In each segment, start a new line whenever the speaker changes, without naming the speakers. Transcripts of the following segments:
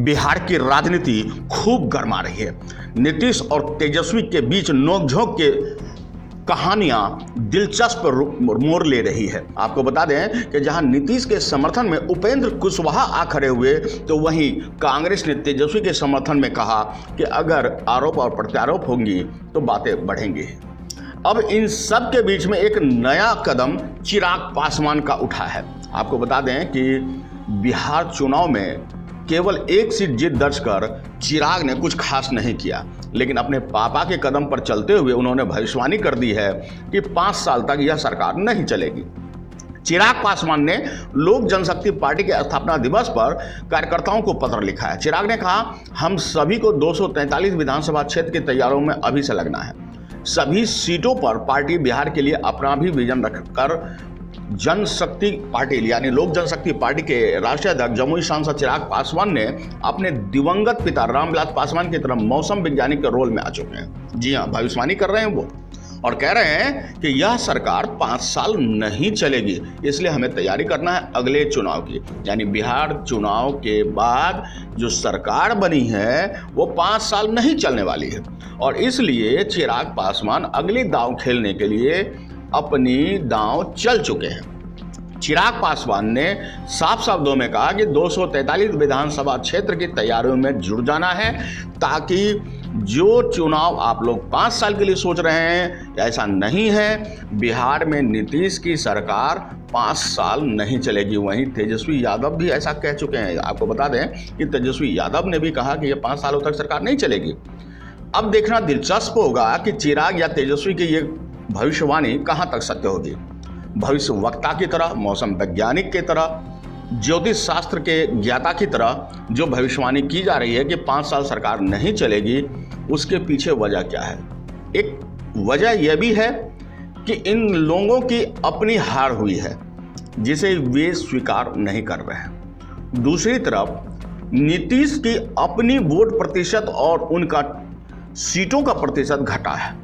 बिहार की राजनीति खूब गर्मा रही है। नीतीश और तेजस्वी के बीच नोकझोंक के कहानियां दिलचस्प मोड़ ले रही है। आपको बता दें कि जहां नीतीश के समर्थन में उपेंद्र कुशवाहा आ खड़े हुए, तो वहीं कांग्रेस ने तेजस्वी के समर्थन में कहा कि अगर आरोप और प्रत्यारोप होंगी तो बातें बढ़ेंगी। अब इन सब के बीच में एक नया कदम चिराग पासवान का उठा है। आपको बता दें कि बिहार चुनाव में केवल एक सीट जीत दर्ज कर चिराग ने कुछ खास नहीं किया, लेकिन अपने पापा के कदम पर चलते हुए उन्होंने भविष्यवाणी कर दी है कि 5 साल तक यह सरकार नहीं चलेगी। चिराग पासवान ने लोक जनशक्ति पार्टी के स्थापना दिवस पर कार्यकर्ताओं को पत्र लिखा है। चिराग ने कहा, हम सभी को 243 विधानसभा क्षेत्र की तैयारियों में अभी से लगना है। सभी सीटों पर पार्टी बिहार के लिए अपना भी विजन रखकर जनशक्ति पार्टी यानी लोक जनशक्ति पार्टी के राष्ट्रीय अध्यक्ष जमुई सांसद चिराग पासवान ने अपने दिवंगत पिता रामविलास पासवान की तरह मौसम वैज्ञानिक के रोल में आ चुके हैं। जी हाँ, भविष्यवाणी कर रहे हैं वो और कह रहे हैं कि यह सरकार 5 साल नहीं चलेगी, इसलिए हमें तैयारी करना है अगले चुनाव की। यानी बिहार चुनाव के बाद जो सरकार बनी है वो 5 साल नहीं चलने वाली है और इसलिए चिराग पासवान अगली दांव खेलने के लिए अपनी दांव चल चुके हैं। चिराग पासवान ने साफ शब्दों में कहा कि 243 विधानसभा क्षेत्र की तैयारियों में जुड़ जाना है, ताकि जो चुनाव आप लोग 5 साल के लिए सोच रहे हैं ऐसा नहीं है। बिहार में नीतीश की सरकार 5 साल नहीं चलेगी। वहीं तेजस्वी यादव भी ऐसा कह चुके हैं। आपको बता दें कि तेजस्वी यादव ने भी कहा कि यह 5 सालों तक सरकार नहीं चलेगी। अब देखना दिलचस्प होगा कि चिराग या तेजस्वी की ये भविष्यवाणी कहां तक सत्य होगी। भविष्य वक्ता की तरह, मौसम वैज्ञानिक की तरह, ज्योतिष शास्त्र के ज्ञाता की तरह जो भविष्यवाणी की जा रही है कि 5 साल सरकार नहीं चलेगी, उसके पीछे वजह क्या है? एक वजह यह भी है कि इन लोगों की अपनी हार हुई है जिसे वे स्वीकार नहीं कर रहे हैं। दूसरी तरफ नीतीश की अपनी वोट प्रतिशत और उनका सीटों का प्रतिशत घटा है।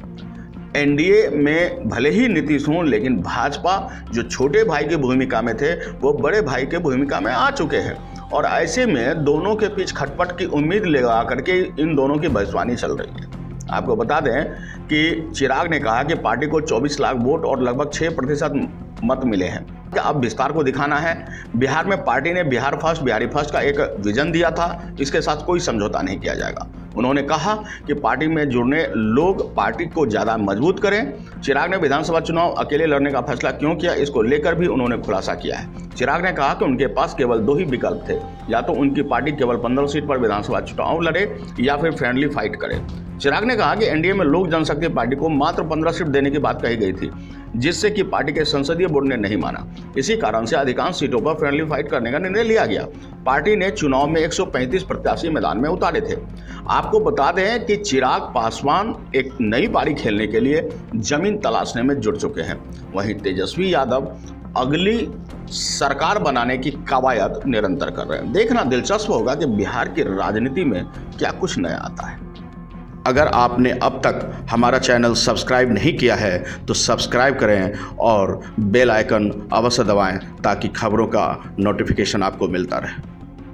एनडीए में भले ही नीतीश हों, लेकिन भाजपा जो छोटे भाई की भूमिका में थे वो बड़े भाई के भूमिका में आ चुके हैं और ऐसे में दोनों के बीच खटपट की उम्मीद लगा करके इन दोनों की भविष्यवाणी चल रही है। आपको बता दें कि चिराग ने कहा कि पार्टी को 24 लाख वोट और लगभग 6% मत मिले हैं। अब विस्तार को दिखाना है। बिहार में पार्टी ने बिहार फर्स्ट, बिहारी फर्स्ट का एक विजन दिया था, इसके साथ कोई समझौता नहीं किया जाएगा। उन्होंने कहा कि पार्टी में जुड़ने लोग पार्टी को ज़्यादा मजबूत करें। चिराग ने विधानसभा चुनाव अकेले लड़ने का फैसला क्यों किया, इसको लेकर भी उन्होंने खुलासा किया है। चिराग ने कहा कि उनके पास केवल 2 ही विकल्प थे, या तो उनकी पार्टी केवल 15 सीट पर विधानसभा चुनाव लड़े या फिर फ्रेंडली फाइट करे। चिराग ने कहा कि एनडीए में लोक जनशक्ति पार्टी को मात्र 15 सीट देने की बात कही गई थी, जिससे कि पार्टी के संसदीय बोर्ड ने नहीं माना। इसी कारण से अधिकांश सीटों पर फ्रेंडली फाइट करने का निर्णय लिया गया। पार्टी ने चुनाव में 135 प्रत्याशी मैदान में उतारे थे। आपको बता दें कि चिराग पासवान एक नई पारी खेलने के लिए जमीन तलाशने में जुट चुके हैं। वहीं तेजस्वी यादव अगली सरकार बनाने की कवायद निरंतर कर रहे हैं। देखना दिलचस्प होगा कि बिहार की राजनीति में क्या कुछ नया आता है। अगर आपने अब तक हमारा चैनल सब्सक्राइब नहीं किया है तो सब्सक्राइब करें और बेल आइकन अवश्य दबाएं ताकि खबरों का नोटिफिकेशन आपको मिलता रहे।